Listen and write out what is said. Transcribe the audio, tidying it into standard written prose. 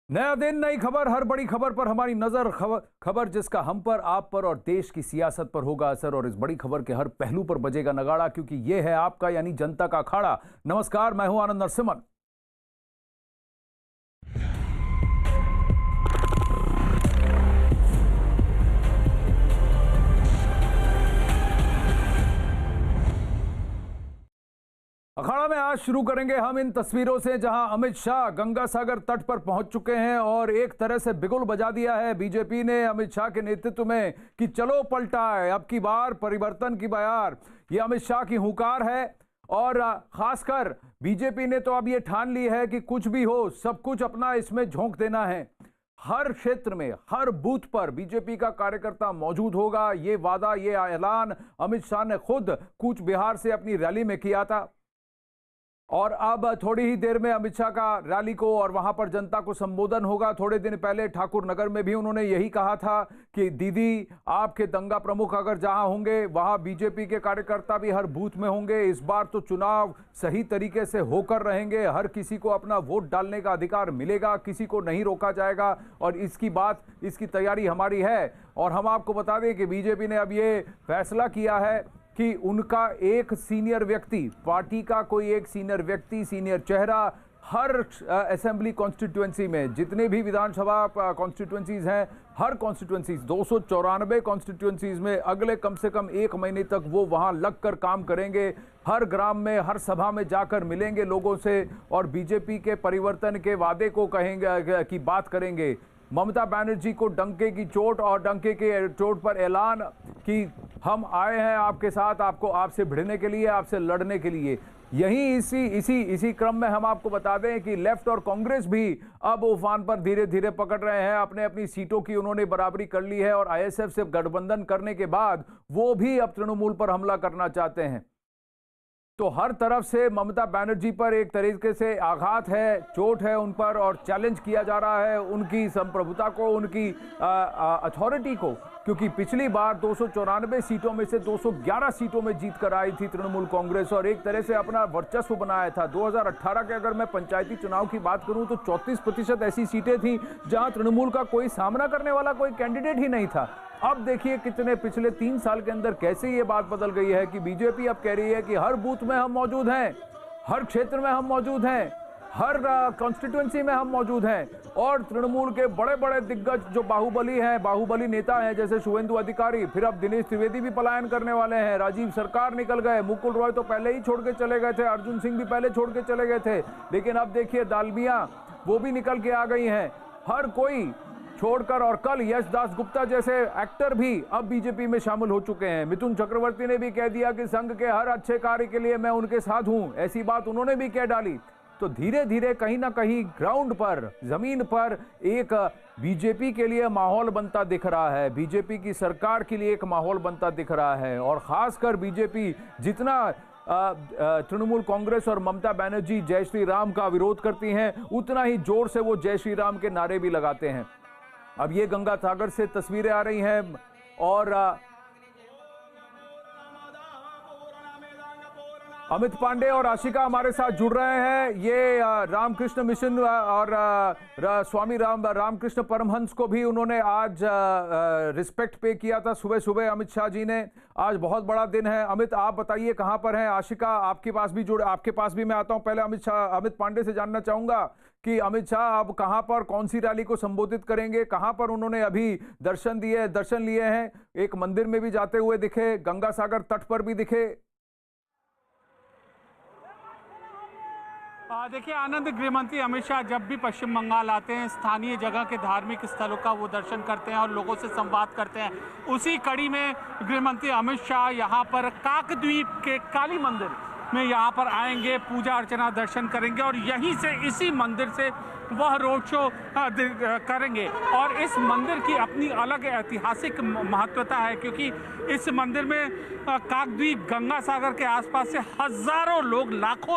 नया दिन, नई खबर, हर बड़ी खबर पर हमारी नजर। खबर जिसका हम पर, आप पर और देश की सियासत पर होगा असर, और इस बड़ी खबर के हर पहलू पर बजेगा नगाड़ा, क्योंकि यह है आपका यानी जनता का अखाड़ा। नमस्कार, मैं हूं आनंद नरसिम्हन। अखाड़ा में आज शुरू करेंगे हम इन तस्वीरों से, जहां अमित शाह गंगा सागर तट पर पहुंच चुके हैं और एक तरह से बिगुल बजा दिया है बीजेपी ने अमित शाह के नेतृत्व में कि चलो पलटा है, अब की बार परिवर्तन की बयार। ये अमित शाह की हुंकार है और खासकर बीजेपी ने तो अब ये ठान ली है कि कुछ भी हो, सब कुछ अपना इसमें झोंक देना है। हर क्षेत्र में, हर बूथ पर बीजेपी का कार्यकर्ता मौजूद होगा। ये वादा, ये ऐलान अमित शाह ने खुद कूच बिहार से अपनी रैली में किया था और अब थोड़ी ही देर में अमित शाह का रैली को और वहां पर जनता को संबोधन होगा। थोड़े दिन पहले ठाकुर नगर में भी उन्होंने यही कहा था कि दीदी, आपके दंगा प्रमुख अगर जहां होंगे वहां बीजेपी के कार्यकर्ता भी हर बूथ में होंगे। इस बार तो चुनाव सही तरीके से होकर रहेंगे, हर किसी को अपना वोट डालने का अधिकार मिलेगा, किसी को नहीं रोका जाएगा और इसकी तैयारी हमारी है। और हम आपको बता दें कि बीजेपी ने अब ये फैसला किया है कि उनका एक सीनियर व्यक्ति, पार्टी का कोई एक सीनियर व्यक्ति, सीनियर चेहरा हर असेंबली कॉन्स्टिट्यूएंसी में, जितने भी विधानसभा कॉन्स्टिट्यूएंसीज हैं, हर कॉन्स्टिट्यूएंसीज 294 कॉन्स्टिट्यूएंसीज में अगले कम से कम 1 महीने तक वो वहां लगकर काम करेंगे। हर ग्राम में, हर सभा में जाकर मिलेंगे लोगों से और बीजेपी के परिवर्तन के वादे को कहेंगे, की बात करेंगे। ममता बनर्जी को डंके की चोट और डंके के चोट पर ऐलान कि हम आए हैं आपके साथ, आपसे भिड़ने के लिए, आपसे लड़ने के लिए। यही इसी क्रम में हम आपको बता दें कि लेफ्ट और कांग्रेस भी अब उफान पर धीरे धीरे पकड़ रहे हैं। अपनी सीटों की उन्होंने बराबरी कर ली है और आईएसएफ से गठबंधन करने के बाद वो भी अब तृणमूल पर हमला करना चाहते हैं। तो हर तरफ से ममता बनर्जी पर एक तरीके से आघात है, चोट है उन पर और चैलेंज किया जा रहा है उनकी संप्रभुता को, उनकी अथॉरिटी को, क्योंकि पिछली बार 294 सीटों में से 211 सीटों में जीत कर आई थी तृणमूल कांग्रेस और एक तरह से अपना वर्चस्व बनाया था। 2018 के अगर मैं पंचायती चुनाव की बात करूं तो 34% ऐसी सीटें थी जहां तृणमूल का कोई सामना करने वाला कोई कैंडिडेट ही नहीं था। अब देखिए कितने पिछले 3 साल के अंदर कैसे ये बात बदल गई है कि बीजेपी अब कह रही है कि हर बूथ में हम मौजूद हैं, हर क्षेत्र में हम मौजूद हैं, हर कॉन्स्टिट्यूएंसी में हम मौजूद हैं। और तृणमूल के बड़े बड़े दिग्गज जो बाहुबली नेता हैं, जैसे शुभेंदु अधिकारी, फिर अब दिनेश त्रिवेदी भी पलायन करने वाले हैं, राजीव सरकार निकल गए, मुकुल रॉय तो पहले ही छोड़ के चले गए थे, अर्जुन सिंह भी पहले छोड़ के चले गए थे, लेकिन अब देखिए दालमिया वो भी निकल के आ गई हैं। हर कोई छोड़कर, और कल यश दास गुप्ता जैसे एक्टर भी अब बीजेपी में शामिल हो चुके हैं। मिथुन चक्रवर्ती ने भी कह दिया कि संघ के हर अच्छे कार्य के लिए मैं उनके साथ हूं, ऐसी बात उन्होंने भी कह डाली। तो धीरे धीरे कहीं ना कहीं ग्राउंड पर, जमीन पर एक बीजेपी के लिए माहौल बनता दिख रहा है, बीजेपी की सरकार के लिए एक माहौल बनता दिख रहा है। और खासकर बीजेपी जितना तृणमूल कांग्रेस और ममता बनर्जी जय श्री राम का विरोध करती हैं, उतना ही जोर से वो जय श्री राम के नारे भी लगाते हैं। अब ये गंगा सागर से तस्वीरें आ रही हैं और अमित पांडे और आशिका हमारे साथ जुड़ रहे हैं। ये रामकृष्ण मिशन और स्वामी रामकृष्ण परमहंस को भी उन्होंने आज रिस्पेक्ट पे किया था सुबह सुबह अमित शाह जी ने। आज बहुत बड़ा दिन है। अमित, आप बताइए कहां पर हैं? आशिका, आपके पास भी मैं आता हूं। पहले अमित पांडे से जानना चाहूंगा कि अमित शाह अब कहां पर, कौन सी रैली को संबोधित करेंगे, कहां पर उन्होंने अभी दर्शन लिए हैं? एक मंदिर में भी जाते हुए दिखे, गंगा सागर तट पर भी दिखे। देखिए आनंद, गृहमंत्री अमित शाह जब भी पश्चिम बंगाल आते हैं, स्थानीय जगह के धार्मिक स्थलों का वो दर्शन करते हैं और लोगों से संवाद करते हैं। उसी कड़ी में गृहमंत्री अमित शाह यहाँ पर काकद्वीप के काली मंदिर में यहाँ पर आएंगे, पूजा अर्चना दर्शन करेंगे और यहीं से, इसी मंदिर से वह रोड शो करेंगे। और इस मंदिर की अपनी अलग ऐतिहासिक महत्वता है, क्योंकि इस मंदिर में काकद्वीप, गंगा सागर के आसपास से हजारों लोग, लाखों